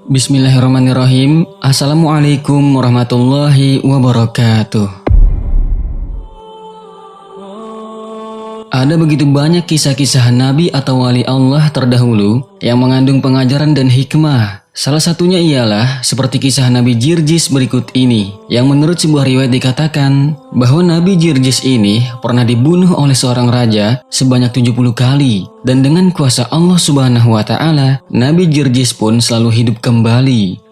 Bismillahirrahmanirrahim. Assalamualaikum warahmatullahi wabarakatuh. Ada begitu banyak kisah-kisah Nabi atau wali Allah terdahulu yang mengandung pengajaran dan hikmah. Salah satunya ialah seperti kisah Nabi Jirjis berikut ini, yang menurut sebuah riwayat dikatakan bahwa Nabi Jirjis ini pernah dibunuh oleh seorang raja sebanyak 70 kali. Dan dengan kuasa Allah Subhanahu wa Ta'ala, Nabi Jirjis pun selalu hidup kembali.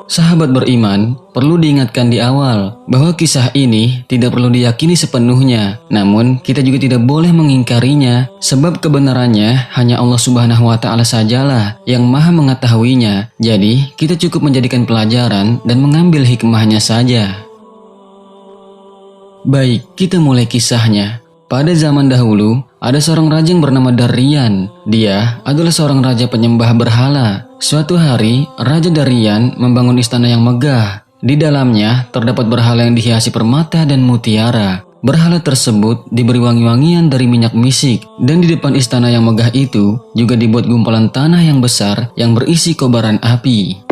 Sahabat beriman, perlu diingatkan di awal bahwa kisah ini tidak perlu diyakini sepenuhnya. Namun, kita juga tidak boleh mengingkarinya, sebab kebenarannya hanya Allah Subhanahu wa Ta'ala sajalah yang Maha mengetahuinya. Jadi, kita cukup menjadikan pelajaran dan mengambil hikmahnya saja. Baik, kita mulai kisahnya. Pada zaman dahulu, ada seorang raja yang bernama Darian. Dia adalah seorang raja penyembah berhala. Suatu hari, Raja Darian membangun istana yang megah. Di dalamnya terdapat berhala yang dihiasi permata dan mutiara. Berhala tersebut diberi wangi-wangian dari minyak misik. Dan di depan istana yang megah itu juga dibuat gumpalan tanah yang besar yang berisi kobaran api.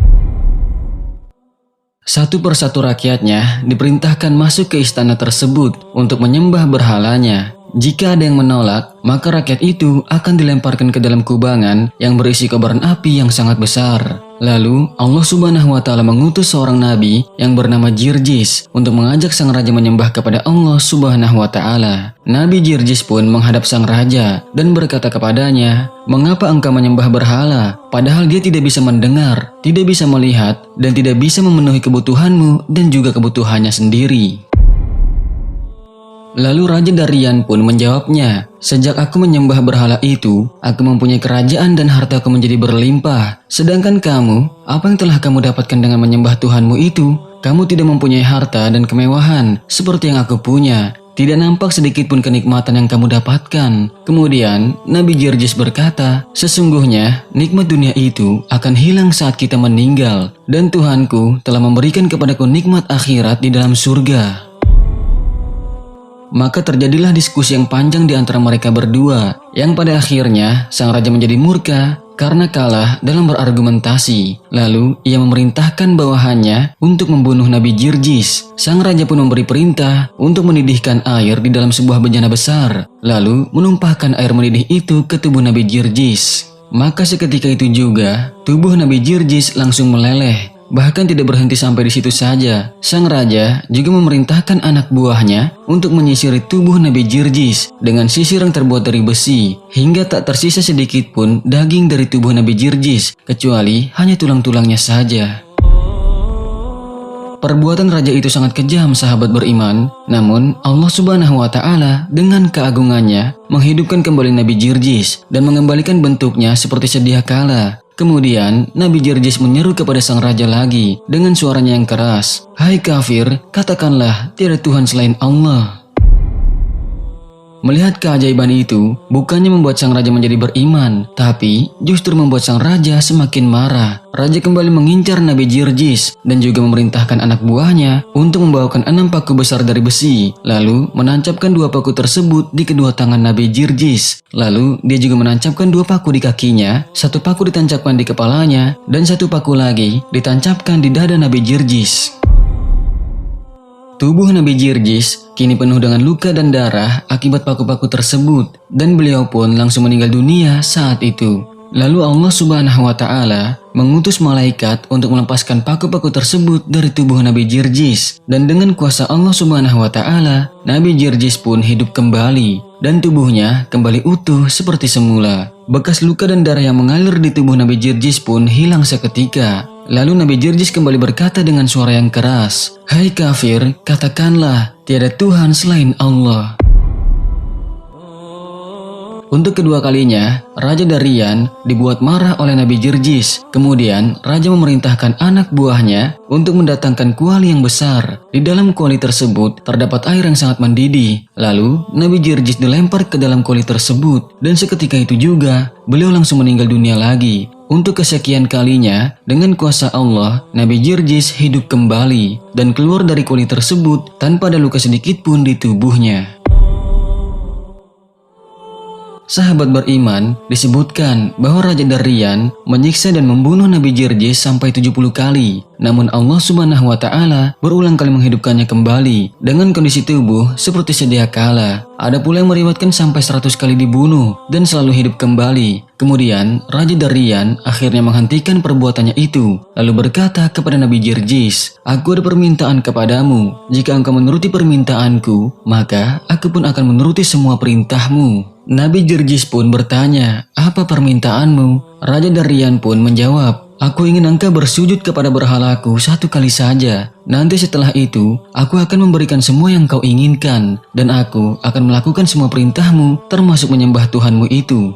Satu persatu rakyatnya diperintahkan masuk ke istana tersebut untuk menyembah berhalanya. Jika ada yang menolak, maka rakyat itu akan dilemparkan ke dalam kubangan yang berisi kobaran api yang sangat besar. Lalu Allah Subhanahu wa Ta'ala mengutus seorang nabi yang bernama Jirjis untuk mengajak sang raja menyembah kepada Allah Subhanahu wa Ta'ala. Nabi Jirjis pun menghadap sang raja dan berkata kepadanya, "Mengapa engkau menyembah berhala, padahal dia tidak bisa mendengar, tidak bisa melihat, dan tidak bisa memenuhi kebutuhanmu dan juga kebutuhannya sendiri?" Lalu Raja Darian pun menjawabnya, "Sejak aku menyembah berhala itu, aku mempunyai kerajaan dan hartaku menjadi berlimpah. Sedangkan kamu, apa yang telah kamu dapatkan dengan menyembah Tuhanmu itu? Kamu tidak mempunyai harta dan kemewahan seperti yang aku punya. Tidak nampak sedikit pun kenikmatan yang kamu dapatkan." Kemudian Nabi Jirjis berkata, "Sesungguhnya nikmat dunia itu akan hilang saat kita meninggal, dan Tuhanku telah memberikan kepadaku nikmat akhirat di dalam surga." Maka terjadilah diskusi yang panjang di antara mereka berdua, yang pada akhirnya sang raja menjadi murka karena kalah dalam berargumentasi. Lalu ia memerintahkan bawahannya untuk membunuh Nabi Jirjis. Sang raja pun memberi perintah untuk mendidihkan air di dalam sebuah bejana besar, lalu menumpahkan air mendidih itu ke tubuh Nabi Jirjis. Maka seketika itu juga tubuh Nabi Jirjis langsung meleleh. Bahkan tidak berhenti sampai di situ saja. Sang raja juga memerintahkan anak buahnya untuk menyisiri tubuh Nabi Jirjis dengan sisir yang terbuat dari besi, hingga tak tersisa sedikit pun daging dari tubuh Nabi Jirjis, kecuali hanya tulang-tulangnya saja. Perbuatan raja itu sangat kejam, sahabat beriman. Namun Allah Subhanahu wa Ta'ala dengan keagungannya menghidupkan kembali Nabi Jirjis dan mengembalikan bentuknya seperti sedia kala. Kemudian Nabi Jirjis menyeru kepada sang raja lagi dengan suaranya yang keras, "Hai kafir, katakanlah tiada Tuhan selain Allah." Melihat keajaiban itu, bukannya membuat sang raja menjadi beriman, tapi justru membuat sang raja semakin marah. Raja kembali mengincar Nabi Jirjis dan juga memerintahkan anak buahnya untuk membawakan 6 paku besar dari besi, lalu menancapkan 2 paku tersebut di kedua tangan Nabi Jirjis. Lalu dia juga menancapkan 2 paku di kakinya, 1 paku ditancapkan di kepalanya, dan 1 paku lagi ditancapkan di dada Nabi Jirjis. Tubuh Nabi Jirjis kini penuh dengan luka dan darah akibat paku-paku tersebut, dan beliau pun langsung meninggal dunia saat itu. Lalu Allah Subhanahu wa Ta'ala mengutus malaikat untuk melepaskan paku-paku tersebut dari tubuh Nabi Jirjis, dan dengan kuasa Allah Subhanahu wa Ta'ala, Nabi Jirjis pun hidup kembali dan tubuhnya kembali utuh seperti semula. Bekas luka dan darah yang mengalir di tubuh Nabi Jirjis pun hilang seketika. Lalu Nabi Jirjis kembali berkata dengan suara yang keras, "Hai kafir, katakanlah tiada Tuhan selain Allah." Untuk kedua kalinya, Raja Darian dibuat marah oleh Nabi Jirjis. Kemudian, Raja memerintahkan anak buahnya untuk mendatangkan kuali yang besar. Di dalam kuali tersebut, terdapat air yang sangat mendidih. Lalu, Nabi Jirjis dilempar ke dalam kuali tersebut. Dan seketika itu juga, beliau langsung meninggal dunia lagi. Untuk kesekian kalinya, dengan kuasa Allah, Nabi Jirjis hidup kembali dan keluar dari kuali tersebut tanpa ada luka sedikit pun di tubuhnya. sahabat beriman, disebutkan bahwa Raja Daryan menyiksa dan membunuh Nabi Jirjis sampai 70 kali. Namun Allah Subhanahu wa Ta'ala berulang kali menghidupkannya kembali dengan kondisi tubuh seperti sedia kala. Ada pula yang meriwayatkan sampai 100 kali dibunuh dan selalu hidup kembali. Kemudian Raja Daryan akhirnya menghentikan perbuatannya itu, lalu berkata kepada Nabi Jirjis, "Aku ada permintaan kepadamu. Jika engkau menuruti permintaanku, maka aku pun akan menuruti semua perintahmu." Nabi Jirjis pun bertanya, "Apa permintaanmu?" Raja Daryan pun menjawab, "Aku ingin engkau bersujud kepada berhalaku 1 kali saja. Nanti setelah itu, aku akan memberikan semua yang kau inginkan, dan aku akan melakukan semua perintahmu, termasuk menyembah Tuhanmu itu."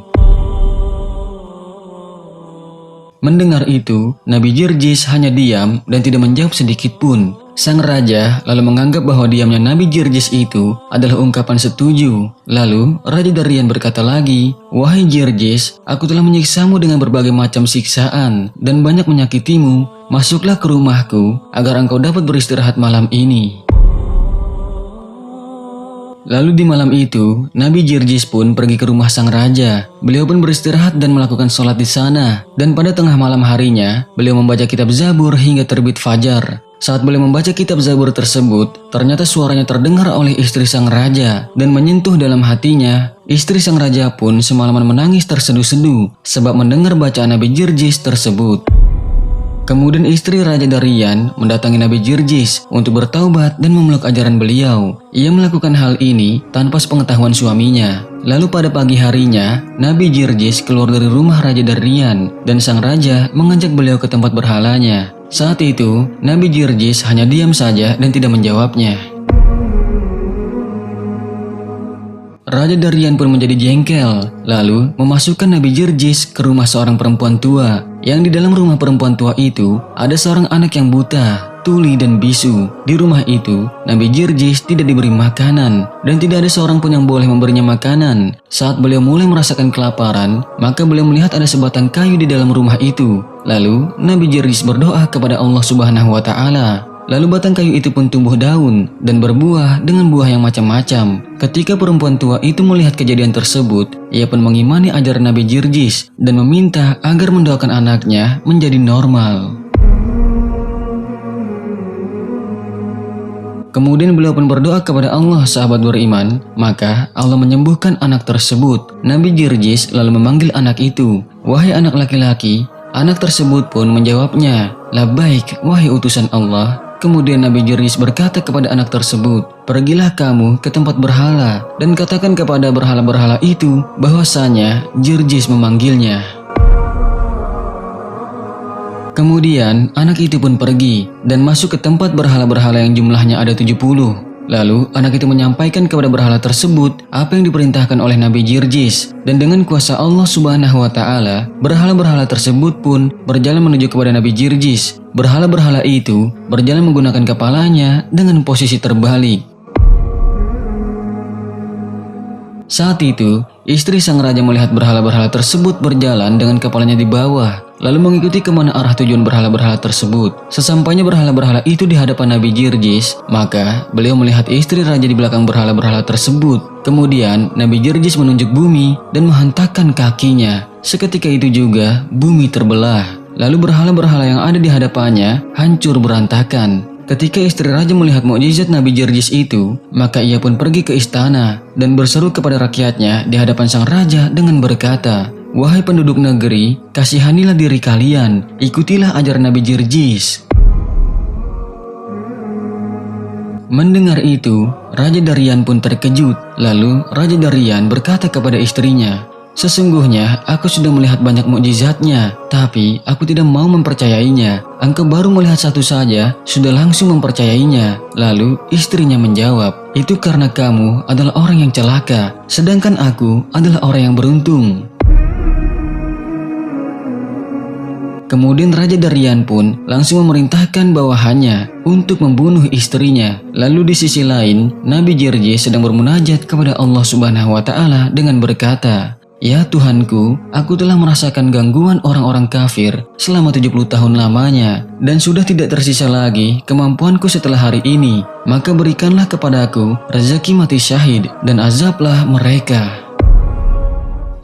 Mendengar itu, Nabi Jirjis hanya diam dan tidak menjawab sedikit pun. Sang raja lalu menganggap bahwa diamnya Nabi Jirjis itu adalah ungkapan setuju. Lalu Raja Daryan berkata lagi, "Wahai Jirjis, aku telah menyiksamu dengan berbagai macam siksaan dan banyak menyakitimu. Masuklah ke rumahku agar engkau dapat beristirahat malam ini." Lalu di malam itu, Nabi Jirjis pun pergi ke rumah sang raja. Beliau pun beristirahat dan melakukan sholat di sana. Dan pada tengah malam harinya, beliau membaca kitab Zabur hingga terbit fajar. Saat beliau membaca kitab Zabur tersebut, ternyata suaranya terdengar oleh istri sang raja dan menyentuh dalam hatinya. Istri sang raja pun semalaman menangis terseduh-seduh sebab mendengar bacaan Nabi Jirjis tersebut. Kemudian istri Raja Daryan mendatangi Nabi Jirjis untuk bertaubat dan memeluk ajaran beliau. Ia melakukan hal ini tanpa sepengetahuan suaminya. Lalu pada pagi harinya, Nabi Jirjis keluar dari rumah Raja Daryan dan sang raja mengajak beliau ke tempat berhalanya. Saat itu, Nabi Jirjis hanya diam saja dan tidak menjawabnya. Raja Daryan pun menjadi jengkel, lalu memasukkan Nabi Jirjis ke rumah seorang perempuan tua. Yang di dalam rumah perempuan tua itu ada seorang anak yang buta, tuli dan bisu. Di rumah itu, Nabi Jirjis tidak diberi makanan dan tidak ada seorang pun yang boleh memberinya makanan. Saat beliau mulai merasakan kelaparan, maka beliau melihat ada sebatang kayu di dalam rumah itu. Lalu Nabi Jirjis berdoa kepada Allah Subhanahu wa Ta'ala. Lalu batang kayu itu pun tumbuh daun dan berbuah dengan buah yang macam-macam. Ketika perempuan tua itu melihat kejadian tersebut, ia pun mengimani ajaran Nabi Jirjis dan meminta agar mendoakan anaknya menjadi normal. Kemudian beliau pun berdoa kepada Allah sahabat beriman, maka Allah menyembuhkan anak tersebut. Nabi Jirjis lalu memanggil anak itu, "Wahai anak laki-laki." Anak tersebut pun menjawabnya, "Labbaik, wahai utusan Allah." Kemudian Nabi Jirjis berkata kepada anak tersebut, "Pergilah kamu ke tempat berhala dan katakan kepada berhala-berhala itu bahwasanya Jirjis memanggilnya." Kemudian anak itu pun pergi dan masuk ke tempat berhala-berhala yang jumlahnya ada 70. Lalu anak itu menyampaikan kepada berhala tersebut apa yang diperintahkan oleh Nabi Jirjis. Dan dengan kuasa Allah Subhanahu wa Ta'ala, berhala-berhala tersebut pun berjalan menuju kepada Nabi Jirjis. Berhala-berhala itu berjalan menggunakan kepalanya dengan posisi terbalik. Saat itu, istri sang raja melihat berhala-berhala tersebut berjalan dengan kepalanya di bawah, lalu mengikuti kemana arah tujuan berhala-berhala tersebut. Sesampainya berhala-berhala itu di hadapan Nabi Jirjis, maka beliau melihat istri raja di belakang berhala-berhala tersebut. Kemudian Nabi Jirjis menunjuk bumi dan menghentakkan kakinya. Seketika itu juga bumi terbelah. Lalu berhala-berhala yang ada di hadapannya hancur berantakan. Ketika istri raja melihat mukjizat Nabi Jirjis itu, maka ia pun pergi ke istana dan berseru kepada rakyatnya di hadapan sang raja dengan berkata, "Wahai penduduk negeri, kasihanilah diri kalian, ikutilah ajaran Nabi Jirjis." Mendengar itu, Raja Daryan pun terkejut. Lalu Raja Daryan berkata kepada istrinya, "Sesungguhnya aku sudah melihat banyak mukjizatnya, tapi aku tidak mau mempercayainya. Engkau baru melihat satu saja, sudah langsung mempercayainya." Lalu istrinya menjawab, "Itu karena kamu adalah orang yang celaka, sedangkan aku adalah orang yang beruntung." Kemudian Raja Daryan pun langsung memerintahkan bawahannya untuk membunuh istrinya. Lalu di sisi lain, Nabi Jirjis sedang bermunajat kepada Allah Subhanahu wa Ta'ala dengan berkata, "Ya Tuhanku, aku telah merasakan gangguan orang-orang kafir selama 70 tahun lamanya, dan sudah tidak tersisa lagi kemampuanku setelah hari ini. Maka berikanlah kepadaku rezeki mati syahid dan azablah mereka."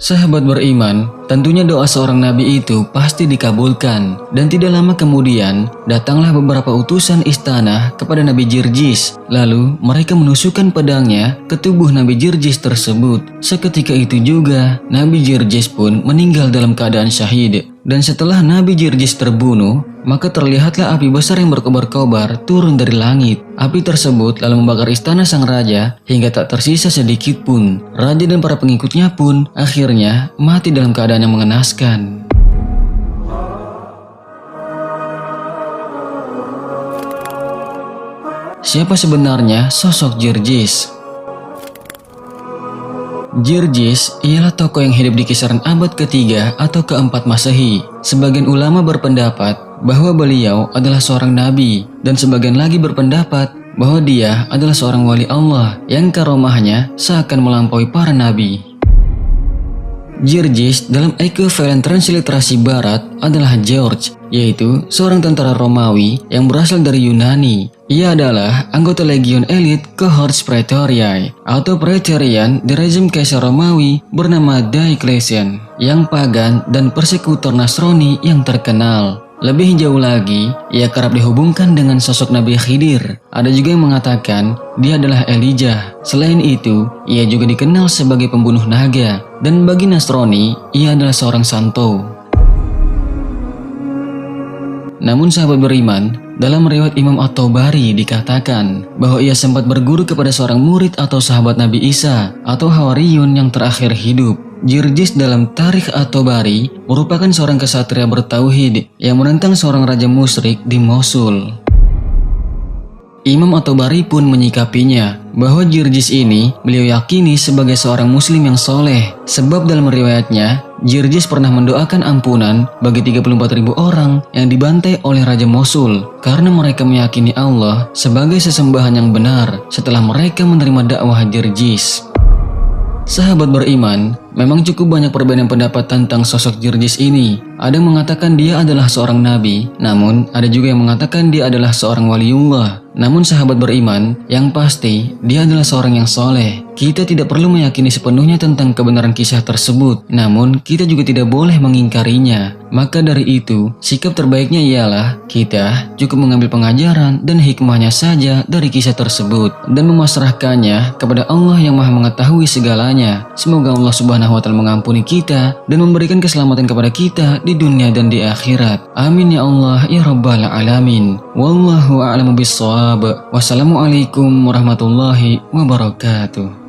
Sahabat beriman, tentunya doa seorang nabi itu pasti dikabulkan. Dan tidak lama kemudian, datanglah beberapa utusan istana kepada Nabi Jirjis. Lalu mereka menusukkan pedangnya ke tubuh Nabi Jirjis tersebut. Seketika itu juga, Nabi Jirjis pun meninggal dalam keadaan syahid. Dan setelah Nabi Jirjis terbunuh, maka terlihatlah api besar yang berkobar-kobar turun dari langit. Api tersebut lalu membakar istana sang raja hingga tak tersisa sedikit pun. Raja dan para pengikutnya pun akhirnya mati dalam keadaan yang mengenaskan. Siapa sebenarnya sosok Jirjis? Jirjis ialah tokoh yang hidup di kisaran abad ke-3 atau ke-4 Masehi. Sebagian ulama berpendapat bahwa beliau adalah seorang nabi, dan sebagian lagi berpendapat bahwa dia adalah seorang wali Allah yang karomahnya seakan melampaui para nabi. Jirjis dalam equivalent transliterasi barat adalah George, yaitu seorang tentara Romawi yang berasal dari Yunani. Ia adalah anggota legion elit Cohorts Praetoriae atau Praetorian di rezim Kaisar Romawi bernama Diocletian, yang pagan dan persekutor Nasrani yang terkenal. Lebih jauh lagi, ia kerap dihubungkan dengan sosok Nabi Khidir. Ada juga yang mengatakan dia adalah Elijah. Selain itu, ia juga dikenal sebagai pembunuh naga, dan bagi Nasrani, ia adalah seorang santo. Namun sahabat beriman, dalam riwayat Imam At-Tabari dikatakan bahwa ia sempat berguru kepada seorang murid atau sahabat Nabi Isa atau Hawariyun yang terakhir hidup. Jirjis dalam Tarikh At-Tabari merupakan seorang kesatria bertauhid yang menentang seorang raja musyrik di Mosul. Imam At-Tabari pun menyikapinya bahwa Jirjis ini beliau yakini sebagai seorang muslim yang soleh, sebab dalam riwayatnya Jirjis pernah mendoakan ampunan bagi 34.000 orang yang dibantai oleh Raja Mosul karena mereka meyakini Allah sebagai sesembahan yang benar setelah mereka menerima dakwah Jirjis. Sahabat beriman, memang cukup banyak perbedaan pendapat tentang sosok Jirjis ini. Ada yang mengatakan dia adalah seorang nabi, namun ada juga yang mengatakan dia adalah seorang waliullah. Namun sahabat beriman, yang pasti dia adalah seorang yang soleh. Kita tidak perlu meyakini sepenuhnya tentang kebenaran kisah tersebut, namun kita juga tidak boleh mengingkarinya. Maka dari itu, sikap terbaiknya ialah kita cukup mengambil pengajaran dan hikmahnya saja dari kisah tersebut dan memasrahkannya kepada Allah yang Maha Mengetahui segalanya. Semoga Allah Subhanahu wa Ta'ala mengampuni kita dan memberikan keselamatan kepada kita di dunia dan di akhirat. Amin ya Allah ya Rabbal Alamin. Wallahu a'lamu bissawab. Wassalamualaikum warahmatullahi wabarakatuh.